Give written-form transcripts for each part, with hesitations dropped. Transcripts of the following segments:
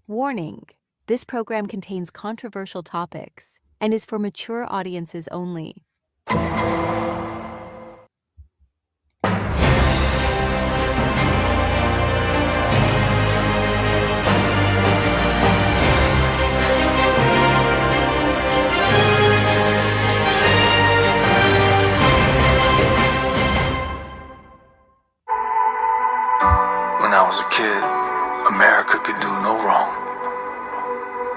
Warning: this program contains controversial topics and is for mature audiences only. When I was a kid, America could do no wrong.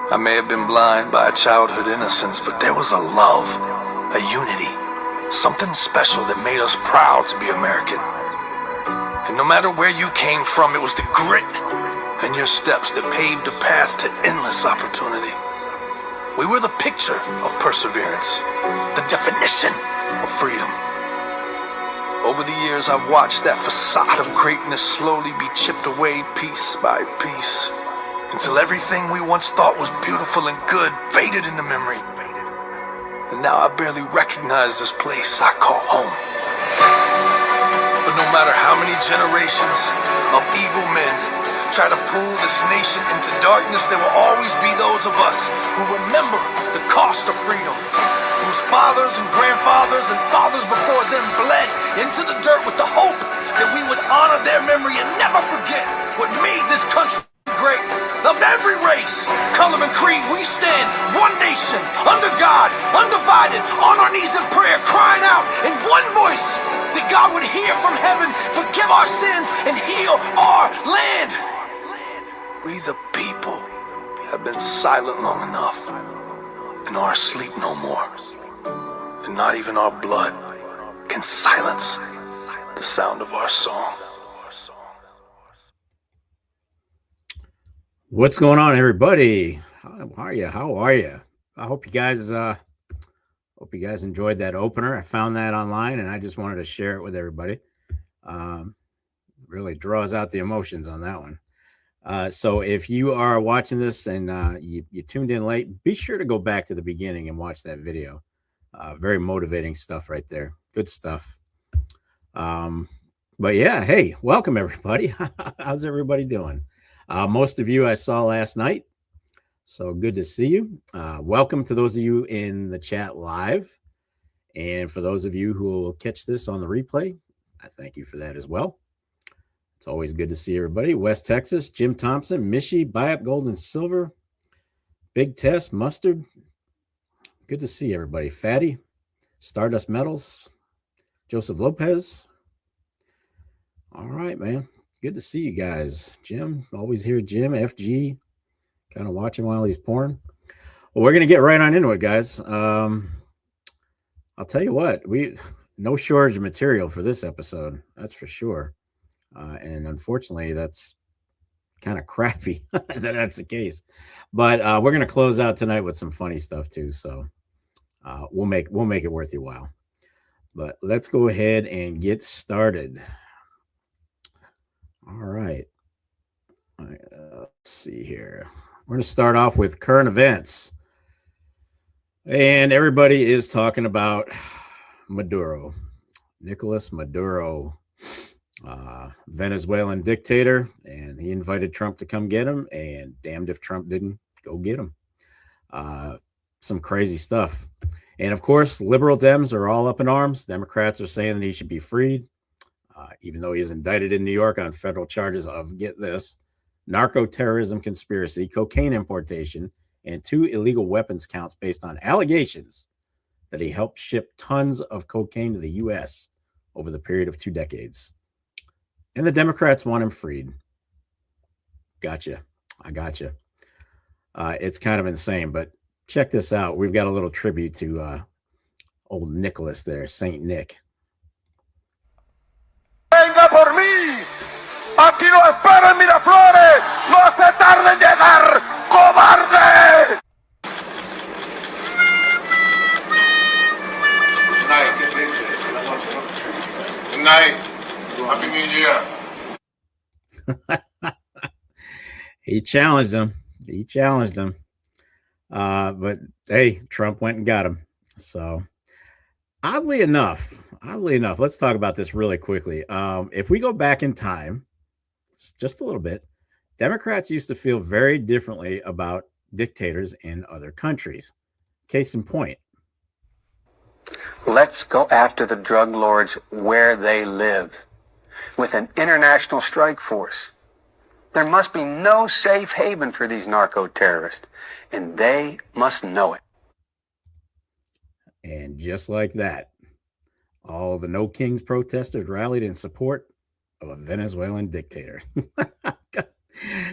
I may have been blind by a childhood innocence, but there was a love, a unity, something special that made us proud to be American. And no matter where you came from, it was the grit and your steps that paved a path to endless opportunity. We were the picture of perseverance, the definition of freedom. Over the years, I've watched that facade of greatness slowly be chipped away piece by piece, until everything we once thought was beautiful and good faded into memory. And now I barely recognize this place I call home. But no matter how many generations of evil men try to pull this nation into darkness, there will always be those of us who remember the cost of freedom, whose fathers and grandfathers and fathers before them bled into the dirt with the hope that we would honor their memory and never forget what made this country great. Of every race, color, and creed, we stand one nation, under God, undivided, on our knees in prayer, crying out in one voice that God would hear from heaven, forgive our sins, and heal our land. We the people have been silent long enough and are asleep no more. And not even our blood can silence the sound of our song. What's going on, everybody? How are you? I hope you guys enjoyed that opener. I found that online and I just wanted to share it with everybody. Really draws out the emotions on that one. So if you are watching this and you tuned in late, be sure to go back to the beginning and watch that video. Very motivating stuff right there. Good stuff. But yeah, hey, welcome everybody. How's everybody doing? Most of you I saw last night, so good to see you. Welcome to those of you in the chat live. And for those of you who will catch this on the replay, I thank you for that as well. It's always good to see everybody. West Texas, Jim Thompson, Mishi, Biop, Gold and Silver, Big Test, Mustard. Good to see everybody. Fatty, Stardust Metals, Joseph Lopez. All right, man. Good to see you guys. Jim, always here. Jim, FG, kind of watching while he's pouring. Well, we're going to get right on into it, guys. I'll tell you what, no shortage of material for this episode. That's for sure. And unfortunately, that's kind of crappy that that's the case. But we're going to close out tonight with some funny stuff too. So we'll make it worth your while. But let's go ahead and get started. All right. Let's see here. We're going to start off with current events. And everybody is talking about Maduro, Nicolas Maduro, Venezuelan dictator. And he invited Trump to come get him. And damned if Trump didn't go get him. Some crazy stuff. And of course, liberal Dems are all up in arms. Democrats are saying that he should be freed. Even though he is indicted in New York on federal charges of, get this, narco-terrorism conspiracy, cocaine importation, and 2 illegal weapons counts based on allegations that he helped ship tons of cocaine to the U.S. over the period of 2 decades. And the Democrats want him freed. Gotcha. I gotcha. It's kind of insane, but check this out. We've got a little tribute to old Nicholas there, Saint Nick. Venga por mí, aquí lo espero en Miraflores, no hace tarde en llegar, cobarde. Good night. Happy New Year. He challenged him. But hey, Trump went and got him. So oddly enough, let's talk about this really quickly. If we go back in time, just a little bit, Democrats used to feel very differently about dictators in other countries. Case in point. Let's go after the drug lords where they live, with an international strike force. There must be no safe haven for these narco-terrorists, and they must know it. And just like that, all the No Kings protesters rallied in support of a Venezuelan dictator.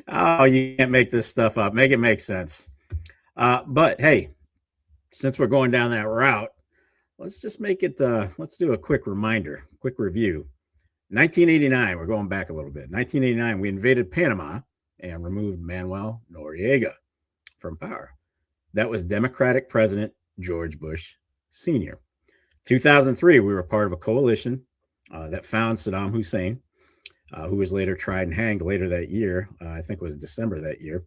Oh, you can't make this stuff up. Make it make sense. But hey, since we're going down that route, let's just make it, let's do a quick reminder, quick review. 1989, we're going back a little bit. 1989, we invaded Panama and removed Manuel Noriega from power. That was Democratic President George Bush Sr. 2003, we were part of a coalition that found Saddam Hussein, who was later tried and hanged later that year. I think it was December that year.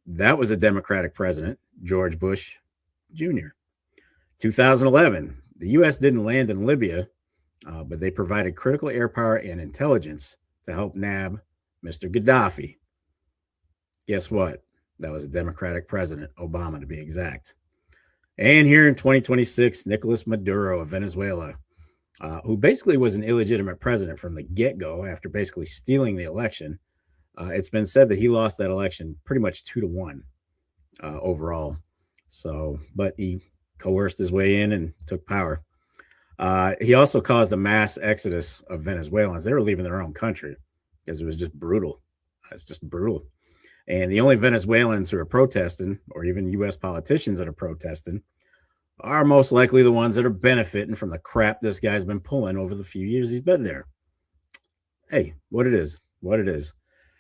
That was a Democratic president, George Bush Jr. 2011, the U.S. didn't land in Libya, but they provided critical air power and intelligence to help nab Mr. Gaddafi. Guess what? That was a Democratic president, Obama to be exact. And here in 2026, Nicolas Maduro of Venezuela, who basically was an illegitimate president from the get-go after basically stealing the election. It's been said that he lost that election pretty much 2-1 overall. So, but he coerced his way in and took power. He also caused a mass exodus of Venezuelans. They were leaving their own country because it was just brutal. It's just brutal. And the only Venezuelans who are protesting, or even U.S. politicians that are protesting, are most likely the ones that are benefiting from the crap this guy's been pulling over the few years he's been there. Hey, what it is.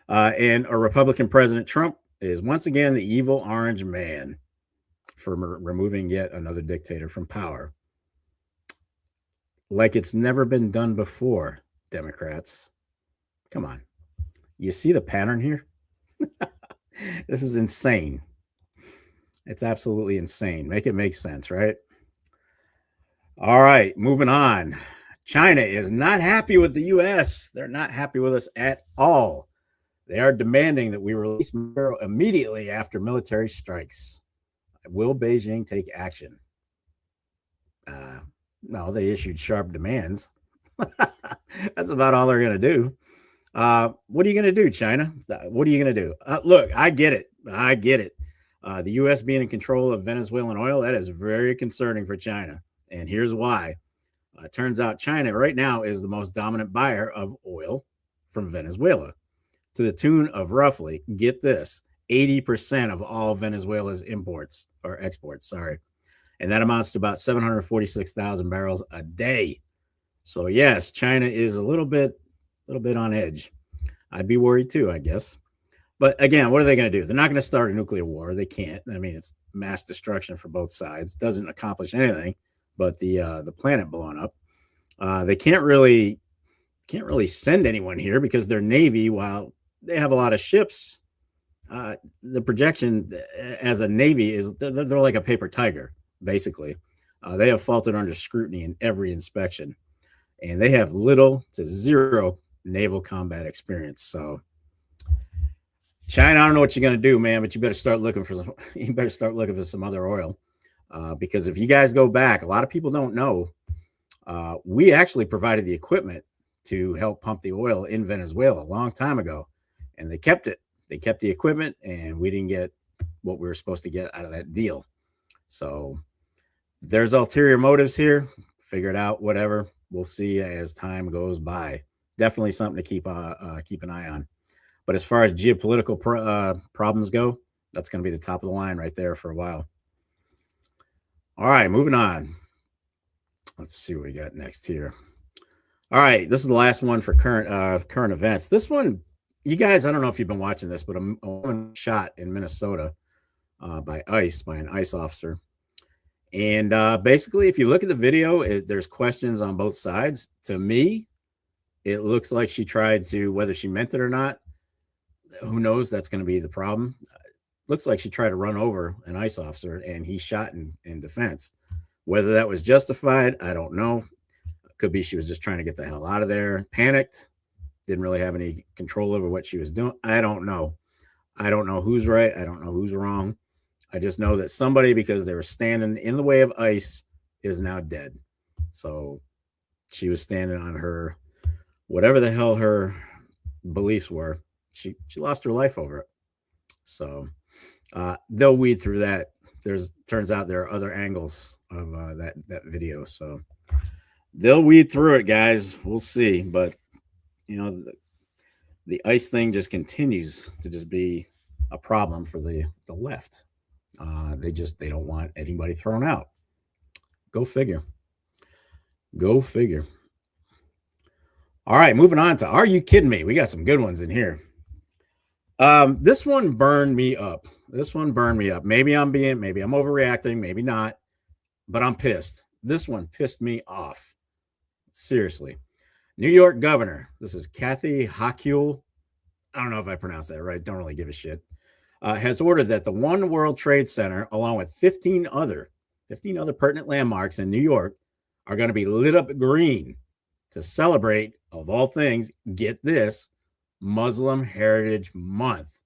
And a Republican President Trump is once again the evil orange man for removing yet another dictator from power. Like it's never been done before, Democrats. Come on. You see the pattern here? This is insane. It's absolutely insane. Make it make sense, right? All right, moving on. China is not happy with the U.S. They're not happy with us at all. They are demanding that we release Maduro immediately after military strikes. Will Beijing take action? No, they issued sharp demands. That's about all they're going to do. What are you going to do, China? What are you going to do? Look, I get it. The U.S. being in control of Venezuelan oil, that is very concerning for China. And here's why. Turns out China right now is the most dominant buyer of oil from Venezuela to the tune of roughly, get this, 80% of all Venezuela's imports or exports, sorry. And that amounts to about 746,000 barrels a day. So yes, China is a little bit on edge. I'd be worried too, I guess. But again, what are they going to do? They're not going to start a nuclear war. They can't. I mean, it's mass destruction for both sides. Doesn't accomplish anything but the planet blowing up. They can't really send anyone here because their Navy, while they have a lot of ships, the projection as a Navy is they're like a paper tiger, basically. They have faltered under scrutiny in every inspection, and they have little to zero naval combat experience. So China, I don't know what you're going to do, man, but you better start looking for some other oil. Because if you guys go back, a lot of people don't know, we actually provided the equipment to help pump the oil in Venezuela a long time ago, and they kept it. They kept the equipment, and we didn't get what we were supposed to get out of that deal. So there's ulterior motives here. Figure it out, whatever. We'll see as time goes by. Definitely something to keep an eye on. But as far as geopolitical problems go, that's going to be the top of the line right there for a while. All right, moving on. Let's see what we got next here. All right, this is the last one for current events. This one, you guys, I don't know if you've been watching this, but a woman shot in Minnesota by an ICE officer. And basically, if you look at the video, there's questions on both sides. To me, it looks like she tried to, whether she meant it or not, who knows? That's going to be the problem. Looks like she tried to run over an ICE officer, and he shot in defense. Whether that was justified, I don't know. Could be she was just trying to get the hell out of there, panicked. didn't really have any control over what she was doing. I don't know. I don't know who's right. I don't know who's wrong. I just know that somebody, because they were standing in the way of ICE, is now dead. So she was standing on her, whatever the hell her beliefs were. She lost her life over it. So they'll weed through that. Turns out there are other angles of that video. So they'll weed through it, guys. We'll see. But the ICE thing just continues to just be a problem for the left. They don't want anybody thrown out. Go figure. Go figure. All right, moving on to Are You Kidding Me? We got some good ones in here. This one burned me up. Maybe I'm overreacting, maybe not, but I'm pissed. This one pissed me off. Seriously. New York governor, this is Kathy Hochul. I don't know if I pronounced that right. Don't really give a shit. Has ordered that the One World Trade Center, along with 15 other pertinent landmarks in New York, are going to be lit up green to celebrate, of all things, get this, Muslim Heritage Month.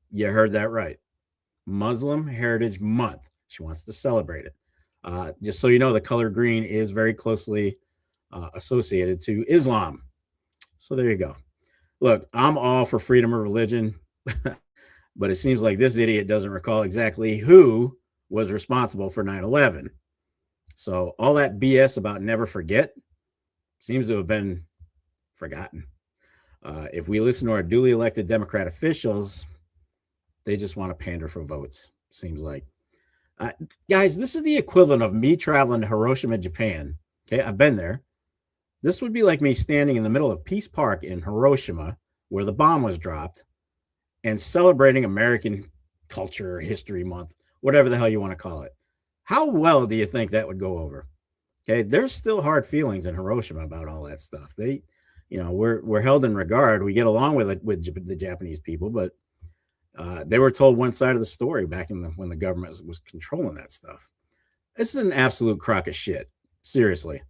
You heard that right. Muslim Heritage Month. She wants to celebrate it. Just so you know, the color green is very closely associated to Islam. So there you go. Look, I'm all for freedom of religion, but it seems like this idiot doesn't recall exactly who was responsible for 9/11. So all that BS about never forget seems to have been forgotten. If we listen to our duly elected Democrat officials, they just want to pander for votes, seems like. Guys, this is the equivalent of me traveling to Hiroshima, Japan. Okay, I've been there. This would be like me standing in the middle of Peace Park in Hiroshima, where the bomb was dropped, and celebrating American Culture History Month, whatever the hell you want to call it. How well do you think that would go over? Okay, there's still hard feelings in Hiroshima about all that stuff. We're held in regard. We get along with the Japanese people, but they were told one side of the story back when the government was controlling that stuff. This is an absolute crock of shit. Seriously.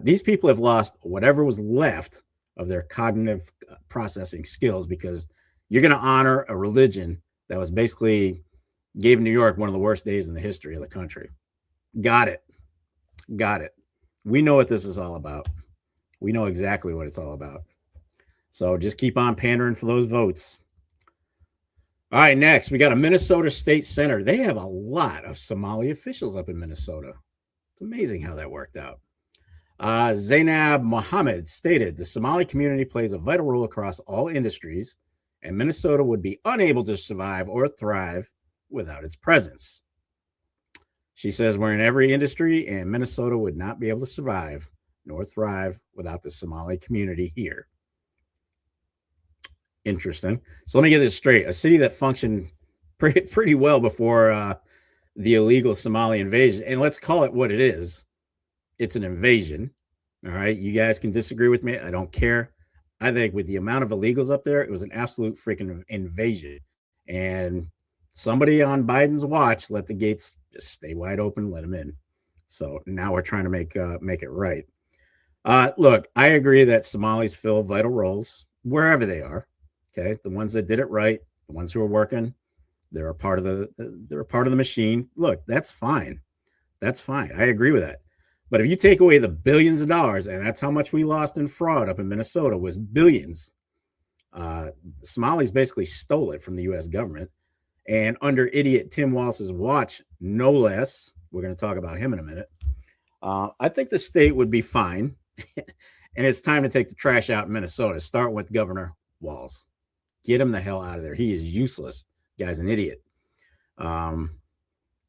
These people have lost whatever was left of their cognitive processing skills, because you're going to honor a religion that was basically gave New York one of the worst days in the history of the country. Got it. We know what this is all about. We know exactly what it's all about. So just keep on pandering for those votes. All right, next, we got a Minnesota State Senator. They have a lot of Somali officials up in Minnesota. It's amazing how that worked out. Zainab Mohammed stated the Somali community plays a vital role across all industries, and Minnesota would be unable to survive or thrive without its presence. She says we're in every industry, and Minnesota would not be able to survive nor thrive without the Somali community here. Interesting. So let me get this straight. A city that functioned pretty well before the illegal Somali invasion, and let's call it what it is. It's an invasion. All right. You guys can disagree with me. I don't care. I think with the amount of illegals up there, it was an absolute freaking invasion. And somebody on Biden's watch let the gates just stay wide open, let them in. So now we're trying to make it right. Look, I agree that Somalis fill vital roles wherever they are. Okay. The ones that did it right, the ones who are working, they're a part of the machine. Look, that's fine. I agree with that. But if you take away the billions of dollars, and that's how much we lost in fraud up in Minnesota, was billions. Somalis basically stole it from the U.S. government. And under idiot Tim Walz's watch, no less, we're going to talk about him in a minute, I think the state would be fine. And it's time to take the trash out in Minnesota. Start with Governor Walz. Get him the hell out of there. He is useless. Guy's an idiot.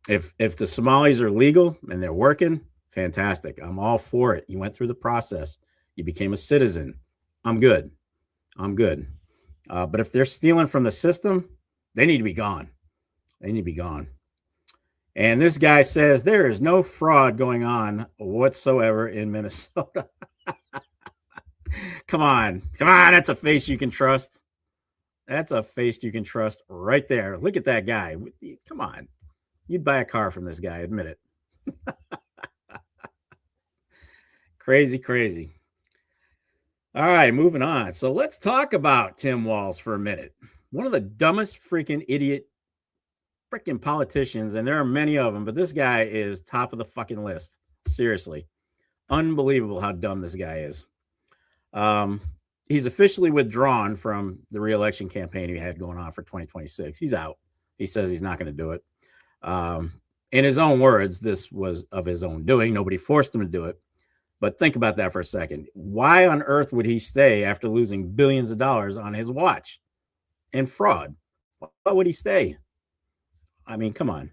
If the Somalis are legal and they're working, fantastic. I'm all for it. You went through the process. You became a citizen. I'm good. But if they're stealing from the system, they need to be gone. And this guy says there is no fraud going on whatsoever in Minnesota. Come on. That's a face you can trust. Right there. Look at that guy. Come on. You'd buy a car from this guy. Admit it. Crazy. All right, moving on. So let's talk about Tim Walz for a minute. One of the dumbest freaking idiot freaking politicians, and there are many of them, but this guy is top of the fucking list. Seriously. Unbelievable how dumb this guy is. He's officially withdrawn from the re-election campaign he had going on for 2026. He's out. He says he's not going to do it. In his own words, this was of his own doing. Nobody forced him to do it. But think about that for a second. Why on earth would he stay after losing billions of dollars on his watch and fraud? Why would he stay? I mean, come on.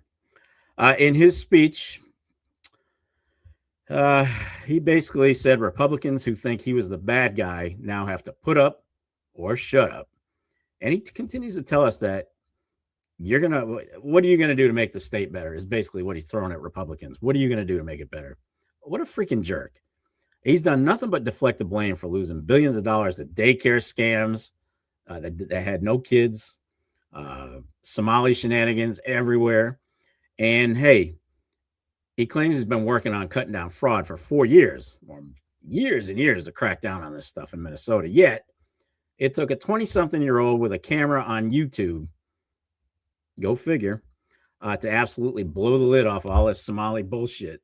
In his speech, he basically said Republicans who think he was the bad guy now have to put up or shut up. And he continues to tell us that what are you going to do to make the state better is basically what he's throwing at Republicans. What are you going to do to make it better? What a freaking jerk. He's done nothing but deflect the blame for losing billions of dollars to daycare scams that had no kids, Somali shenanigans everywhere. And hey, he claims he's been working on cutting down fraud for 4 years, or years and years to crack down on this stuff in Minnesota. Yet, it took a 20-something-year-old with a camera on YouTube, go figure, to absolutely blow the lid off all this Somali bullshit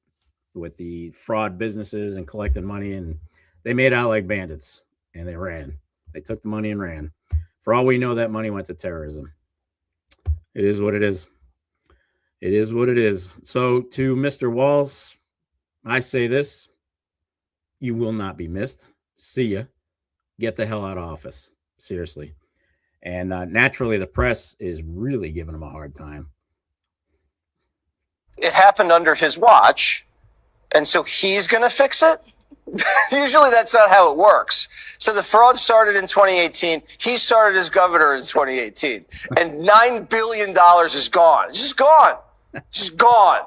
with the fraud businesses and collecting money. And they made out like bandits, and they ran. They took the money and ran. For all we know, that money went to terrorism. It is what it is. It is what it is. So to Mr. Walz, I say this: you will not be missed. See ya. Get the hell out of office. Seriously. And naturally, the press is really giving him a hard time. It happened under his watch, and so he's going to fix it? Usually that's not how it works. So the fraud started in 2018. He started as governor in 2018. And $9 billion is gone. It's just gone. Just gone.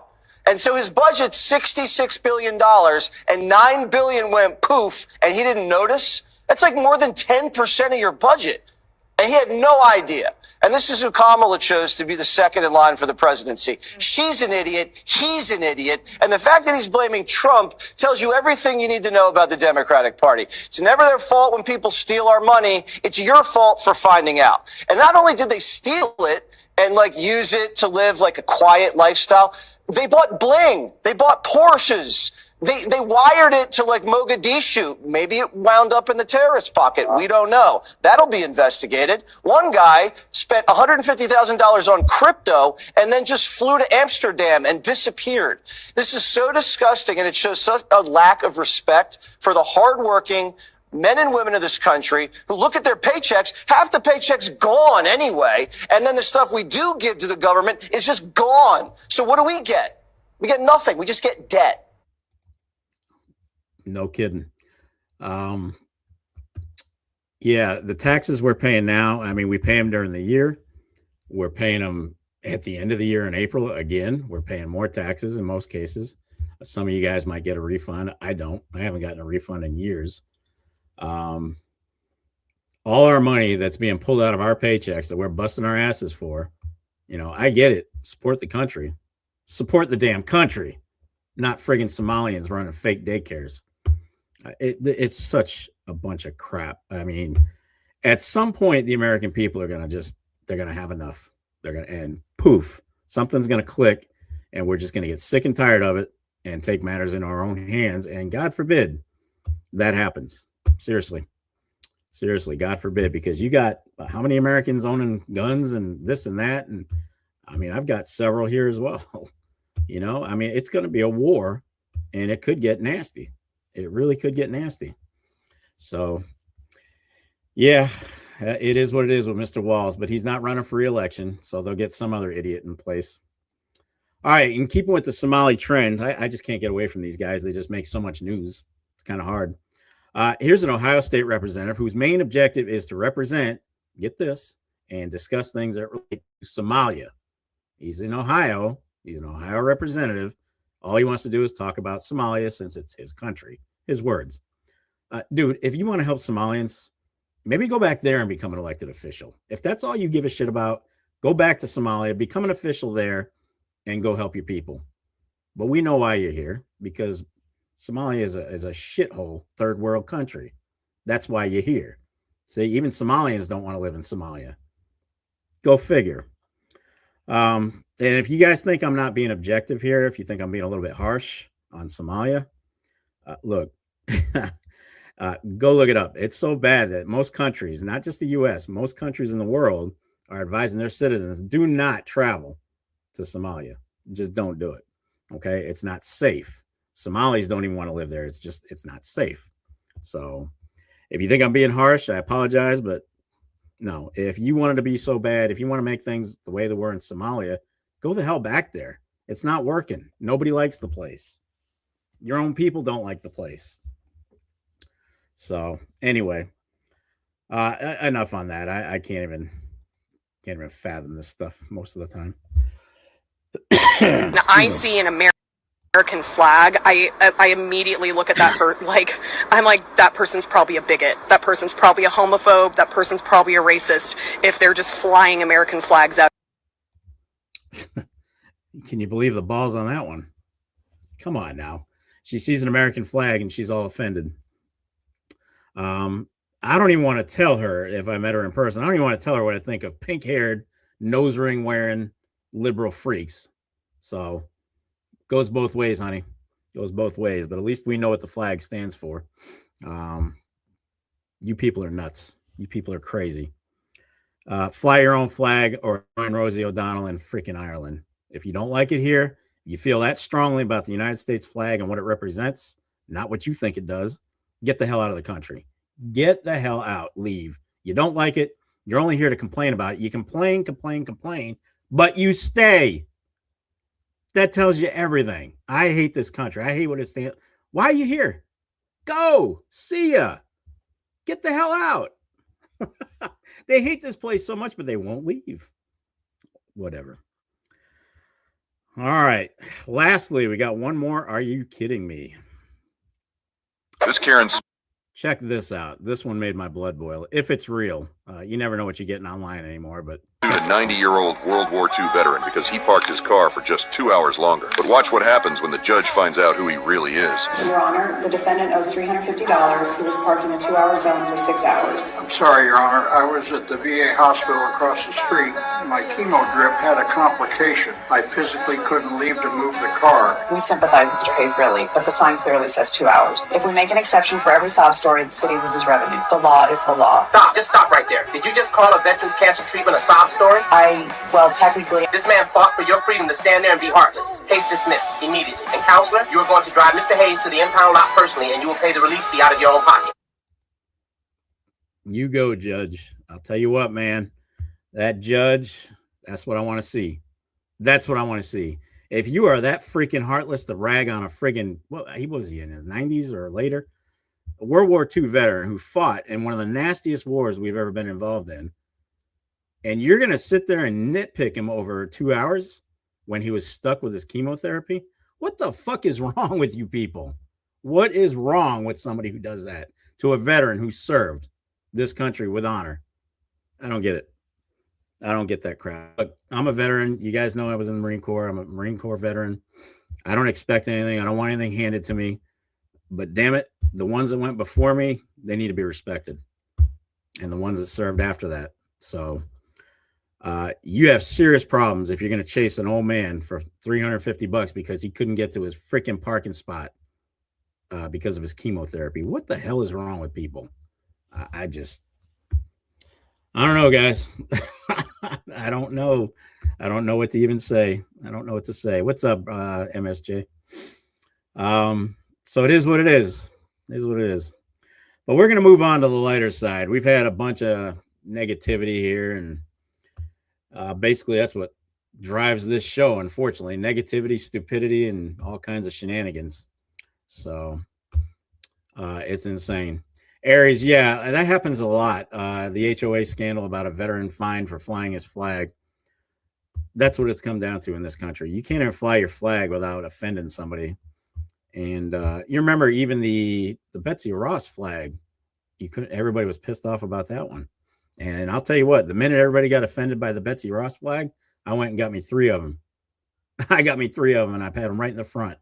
And so his budget's $66 billion, and $9 billion went poof, and he didn't notice. That's like more than 10% of your budget. And he had no idea. And this is who Kamala chose to be the second in line for the presidency. She's an idiot. He's an idiot. And the fact that he's blaming Trump tells you everything you need to know about the Democratic Party. It's never their fault when people steal our money. It's your fault for finding out. And not only did they steal it and use it to live like a quiet lifestyle, they bought bling. They bought Porsches. They wired it to Mogadishu. Maybe it wound up in the terrorist pocket. We don't know. That'll be investigated. One guy spent $150,000 on crypto and then just flew to Amsterdam and disappeared. This is so disgusting, and it shows such a lack of respect for the hardworking men and women of this country who look at their paychecks. Half the paycheck's gone anyway, and then the stuff we do give to the government is just gone. So what do we get? We get nothing. We just get debt. No kidding. Yeah, the taxes we're paying now, I mean, we pay them during the year. We're paying them at the end of the year in April. Again, we're paying more taxes in most cases. Some of you guys might get a refund. I don't. I haven't gotten a refund in years. All our money that's being pulled out of our paychecks that we're busting our asses for, I get it. Support the country. Support the damn country, not friggin' Somalians running fake daycares. It's such a bunch of crap. I mean, at some point, the American people are going to they're going to have enough. And poof, something's going to click, and we're just going to get sick and tired of it and take matters in our own hands. And God forbid that happens. Seriously, God forbid, because you got how many Americans owning guns and this and that. And I mean, I've got several here as well. I mean, it's going to be a war, and it could get nasty. It really could get nasty. So, yeah, it is what it is with Mr. Walz, but he's not running for re-election, so they'll get some other idiot in place. All right, and keeping with the Somali trend, I just can't get away from these guys. They just make so much news. It's kind of hard. Here's an Ohio State representative whose main objective is to represent, get this, and discuss things that relate to Somalia. He's in Ohio. He's an Ohio representative. All he wants to do is talk about Somalia since it's his country, his words. Dude, if you want to help Somalians, maybe go back there and become an elected official. If that's all you give a shit about, go back to Somalia, become an official there, and go help your people. But we know why you're here, because Somalia is a shithole third world country. That's why you're here. See, even Somalians don't want to live in Somalia. Go figure. And if you guys think I'm not being objective here, if you think I'm being a little bit harsh on Somalia, look, go look it up. It's so bad that most countries, not just the US, most countries in the world are advising their citizens, do not travel to Somalia. Just don't do it. Okay. It's not safe. Somalis don't even want to live there. It's not safe. So if you think I'm being harsh, I apologize, but no, if you want it to be so bad, if you want to make things the way they were in Somalia, go the hell back there. It's not working. Nobody likes the place. Your own people don't like the place. So anyway, enough on that. I can't even fathom this stuff most of the time. Now, I see an American flag, I immediately look at that I'm like, that person's probably a bigot. That person's probably a homophobe. That person's probably a racist if they're just flying American flags out. Can you believe the balls on that one? Come on now. She sees an American flag and she's all offended. I don't even want to tell her, if I met her in person, I don't even want to tell her what I think of pink-haired, nose ring wearing liberal freaks. So goes both ways, honey. Goes both ways. But at least we know what the flag stands for. You people are nuts. You people are crazy. Fly your own flag or join Rosie O'Donnell in freaking Ireland. If you don't like it here, you feel that strongly about the United States flag and what it represents, not what you think it does, get the hell out of the country. Get the hell out. Leave. You don't like it. You're only here to complain about it. You complain, but you stay. That tells you everything. I hate this country. I hate what it stands. Why are you here? Go. See ya. Get the hell out. They hate this place so much, but they won't leave. Whatever. All right. Lastly, we got one more. Are you kidding me? This Karen's. Check this out. This one made my blood boil. If it's real, you never know what you're getting online anymore, but A 90-year-old World War II veteran because he parked his car for just 2 hours longer. But watch what happens when the judge finds out who he really is. Your Honor, the defendant owes $350. He was parked in a 2-hour zone for 6 hours. I'm sorry, Your Honor. I was at the VA hospital across the street. My chemo drip had a complication. I physically couldn't leave to move the car. We sympathize, Mr. Hayes, really, but the sign clearly says 2 hours. If we make an exception for every sob story, the city loses revenue. The law is the law. Stop. Just stop right there. Did you just call a veterans cancer treatment a sob story? Well, technically... This man fought for your freedom to stand there and be heartless. Case dismissed immediately. And counselor, you are going to drive Mr. Hayes to the impound lot personally, and you will pay the release fee out of your own pocket. You go, Judge. I'll tell you what, man. That judge, that's what I want to see. That's what I want to see. If you are that freaking heartless to rag on a friggin', what was he in his 90s or later? A World War II veteran who fought in one of the nastiest wars we've ever been involved in. And you're going to sit there and nitpick him over 2 hours when he was stuck with his chemotherapy? What the fuck is wrong with you people? What is wrong with somebody who does that to a veteran who served this country with honor? I don't get it. I don't get that crap. But I'm a veteran. You guys know I was in the Marine Corps. I'm a Marine Corps veteran. I don't expect anything. I don't want anything handed to me. But damn it, the ones that went before me, they need to be respected. And the ones that served after that. So you have serious problems if you're going to chase an old man for $350 because he couldn't get to his freaking parking spot because of his chemotherapy. What the hell is wrong with people? I don't know, guys. I don't know. I don't know what to even say. I don't know what to say. What's up, MSJ? So it is what it is. It is what it is. But we're going to move on to the lighter side. We've had a bunch of negativity here, and basically that's what drives this show, unfortunately. Negativity, stupidity, and all kinds of shenanigans. So it's insane. Aries, yeah, that happens a lot. The HOA scandal about a veteran fined for flying his flag. That's what it's come down to in this country. You can't even fly your flag without offending somebody. And you remember even the Betsy Ross flag. Everybody was pissed off about that one. And I'll tell you what, the minute everybody got offended by the Betsy Ross flag, I went and got me 3 of them. I got me 3 of them, and I had them right in the front.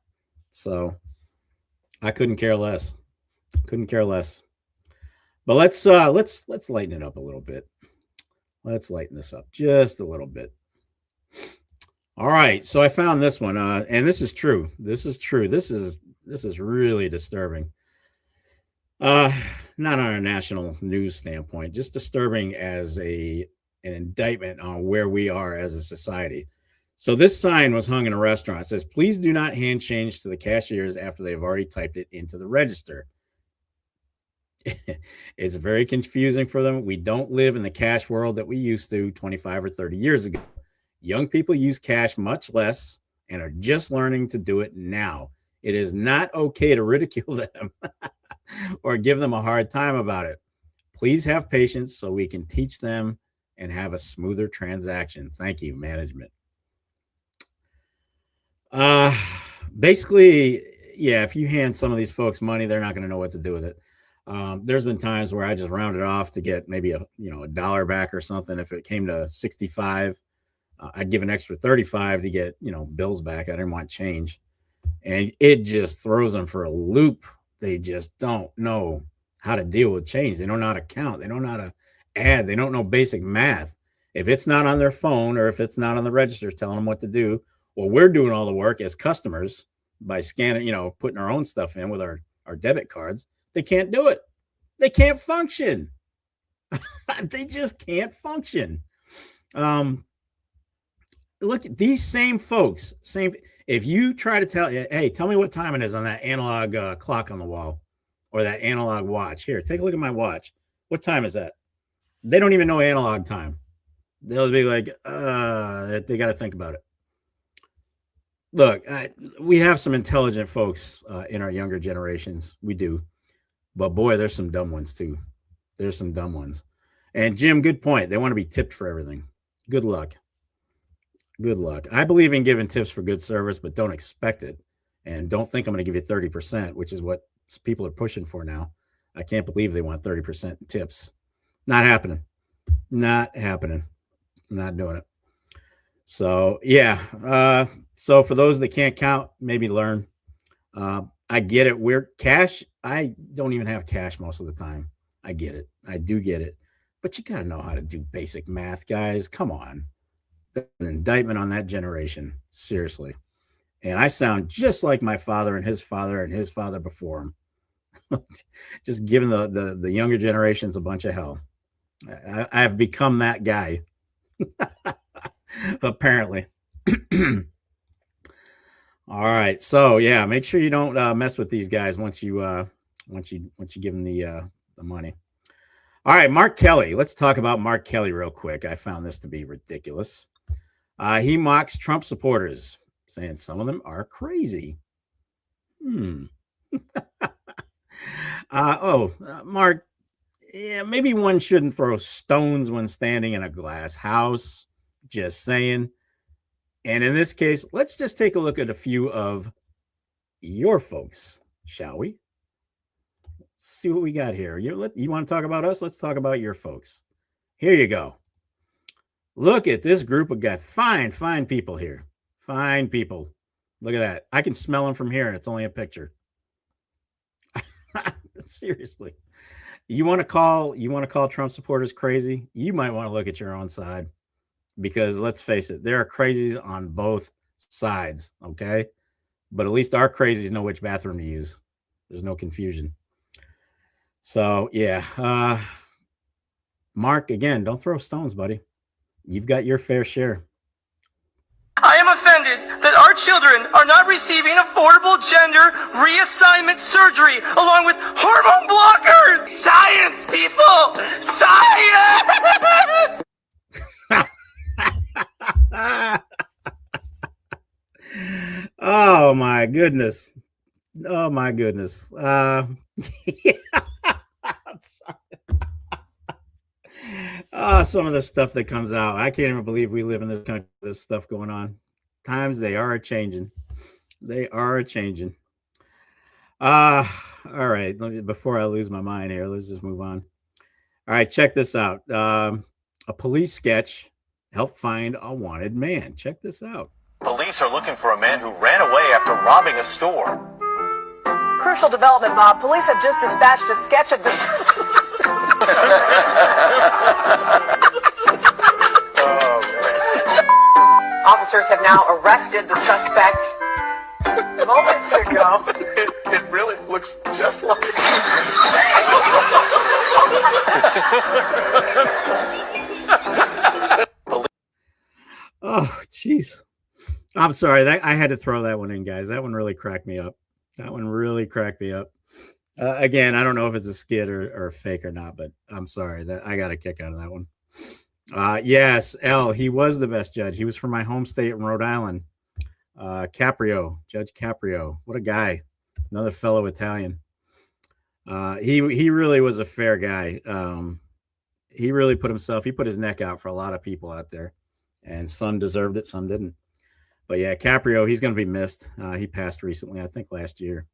So I couldn't care less. Couldn't care less. But let's lighten it up a little bit. Let's lighten this up just a little bit. All right, so I found this one, and this is true. This is true. This is really disturbing. Not on a national news standpoint, just disturbing as an indictment on where we are as a society. So this sign was hung in a restaurant. It says, "Please do not hand change to the cashiers after they've already typed it into the register." It's very confusing for them. We don't live in the cash world that we used to 25 or 30 years ago. Young people use cash much less and are just learning to do it now. It is not okay to ridicule them or give them a hard time about it. Please have patience so we can teach them and have a smoother transaction. Thank you, management. Basically, yeah, if you hand some of these folks money, they're not going to know what to do with it. There's been times where I just rounded off to get maybe a $1 back or something. If it came to 65, I'd give an extra 35 to get bills back. I didn't want change, and it just throws them for a loop. They just don't know how to deal with change. They don't know how to count. They don't know how to add. They don't know basic math. If it's not on their phone or if it's not on the register telling them what to do, well, we're doing all the work as customers by scanning, putting our own stuff in with our debit cards. They can't do it. They can't function. They just can't function. Look at these same folks. If you try to tell me what time it is on that analog clock on the wall or that analog watch. Here, take a look at my watch. What time is that? They don't even know analog time. They'll be like, they got to think about it. Look, we have some intelligent folks in our younger generations. We do. But boy, there's some dumb ones too. There's some dumb ones. And Jim, good point. They want to be tipped for everything. Good luck. Good luck. I believe in giving tips for good service, but don't expect it. And don't think I'm going to give you 30%, which is what people are pushing for now. I can't believe they want 30% tips. Not happening. Not happening. I'm not doing it. So, yeah. So for those that can't count, maybe learn. I get it. I don't even have cash most of the time. I get it. I do get it. But you got to know how to do basic math, guys. Come on. An indictment on that generation. Seriously. And I sound just like my father and his father before him. Just giving the younger generations a bunch of hell. I've become that guy. Apparently. All right. So yeah, make sure you don't mess with these guys once you give them the money. All right, Mark Kelly. Let's talk about Mark Kelly real quick. I found this to be ridiculous. He mocks Trump supporters, saying some of them are crazy. Mark, yeah, maybe one shouldn't throw stones when standing in a glass house. Just saying. And in this case, let's just take a look at a few of your folks, shall we? Let's see what we got here. You want to talk about us? Let's talk about your folks. Here you go. Look at this group of guys. Fine people here. Fine people. Look at that. I can smell them from here, and it's only a picture. Seriously. You want to call Trump supporters crazy? You might want to look at your own side. Because let's face it, there are crazies on both sides, okay? But at least our crazies know which bathroom to use. There's no confusion. So, yeah. Mark, again, don't throw stones, buddy. You've got your fair share. I am offended that our children are not receiving affordable gender reassignment surgery along with hormone blockers. Science, people! Science! Oh my goodness. Yeah. I'm sorry. Some of the stuff that comes out. I can't even believe we live in this country, this stuff going on. Times they are changing. All right. Before I lose my mind here, let's just move on. All right, check this out. A police sketch helped find a wanted man. Check this out. Police are looking for a man who ran away after robbing a store. Crucial development, Bob. Police have just dispatched a sketch of this. Officers have now arrested the suspect moments ago. It really looks just like. Oh, jeez. I'm sorry. I had to throw that one in, guys. That one really cracked me up. That one really cracked me up. Again, I don't know if it's a skit or fake or not, but I'm sorry that I got a kick out of that one. Yes, L. He was the best judge. He was from my home state in Rhode Island. Caprio, Judge Caprio. What a guy. Another fellow Italian. He really was a fair guy. He really put his neck out for a lot of people out there, and some deserved it, some didn't. But yeah, Caprio, he's going to be missed. He passed recently, I think last year.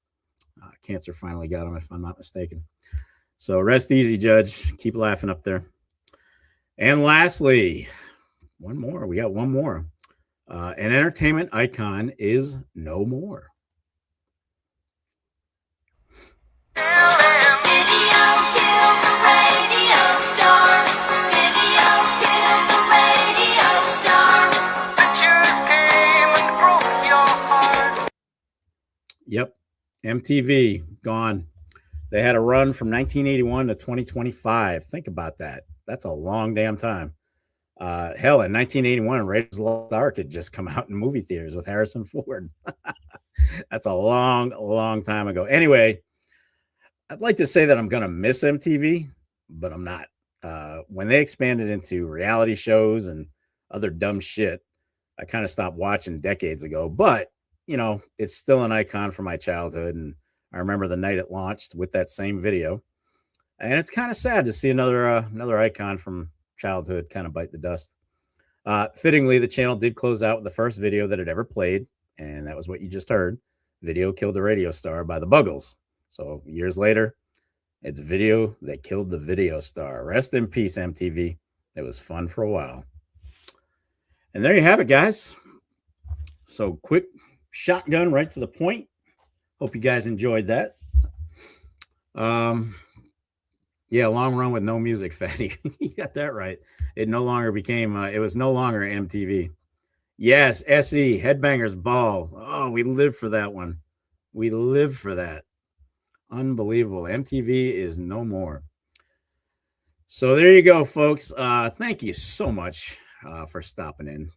Cancer finally got him, if I'm not mistaken. So rest easy, Judge. Keep laughing up there. And lastly, one more. We got one more. An entertainment icon is no more. Yep. MTV gone. They had a run from 1981 to 2025. Think about that. That's a long damn time. Hell, in 1981, Raiders of the Lost Ark had just come out in movie theaters with Harrison Ford. That's a long time ago. Anyway, I'd like to say that I'm going to miss MTV, but I'm not. When they expanded into reality shows and other dumb shit, I kind of stopped watching decades ago. But, you know, it's still an icon from my childhood. And I remember the night it launched with that same video. And it's kind of sad to see another icon from childhood kind of bite the dust. Fittingly, the channel did close out with the first video that it ever played, and that was what you just heard. Video Killed the Radio Star by the Buggles. So years later, it's Video That Killed the Video Star. Rest in peace, MTV. It was fun for a while. And there you have it, guys. So quick shotgun right to the point. Hope you guys enjoyed that. Yeah, long run with no music, Fatty. You got that right. It no longer became, it was no longer MTV. Yes, SE, Headbangers Ball. Oh, we lived for that one. We lived for that. Unbelievable. MTV is no more. So there you go, folks. Thank you so much for stopping in.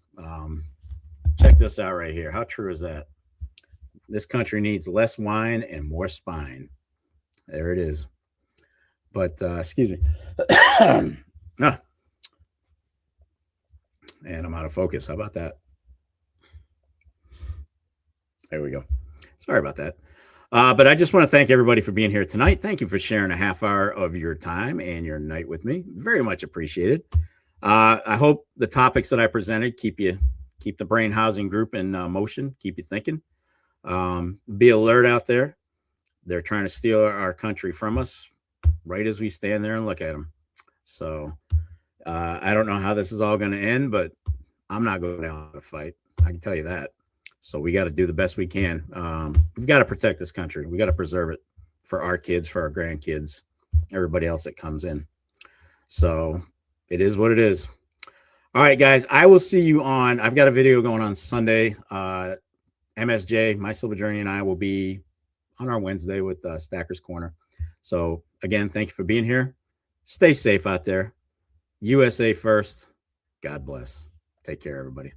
Check this out right here. How true is that? This country needs less wine and more spine. There it is. But excuse me. And I'm out of focus. How about that? There we go. Sorry about that. But I just want to thank everybody for being here tonight. Thank you for sharing a half hour of your time and your night with me. Very much appreciated. I hope the topics that I presented keep the brain housing group in motion, keep you thinking. Be alert out there. They're trying to steal our country from us right as we stand there and look at them. So I don't know how this is all going to end, but I'm not going down to fight. I can tell you that. So we got to do the best we can. We've got to protect this country. We got to preserve it for our kids, for our grandkids, everybody else that comes in. So it is what it is. All right, guys, I will see you on, I've got a video going on Sunday. MSJ, My Silver Journey, and I will be on our Wednesday with Stacker's Corner. So again, thank you for being here. Stay safe out there. USA first. God bless. Take care, everybody.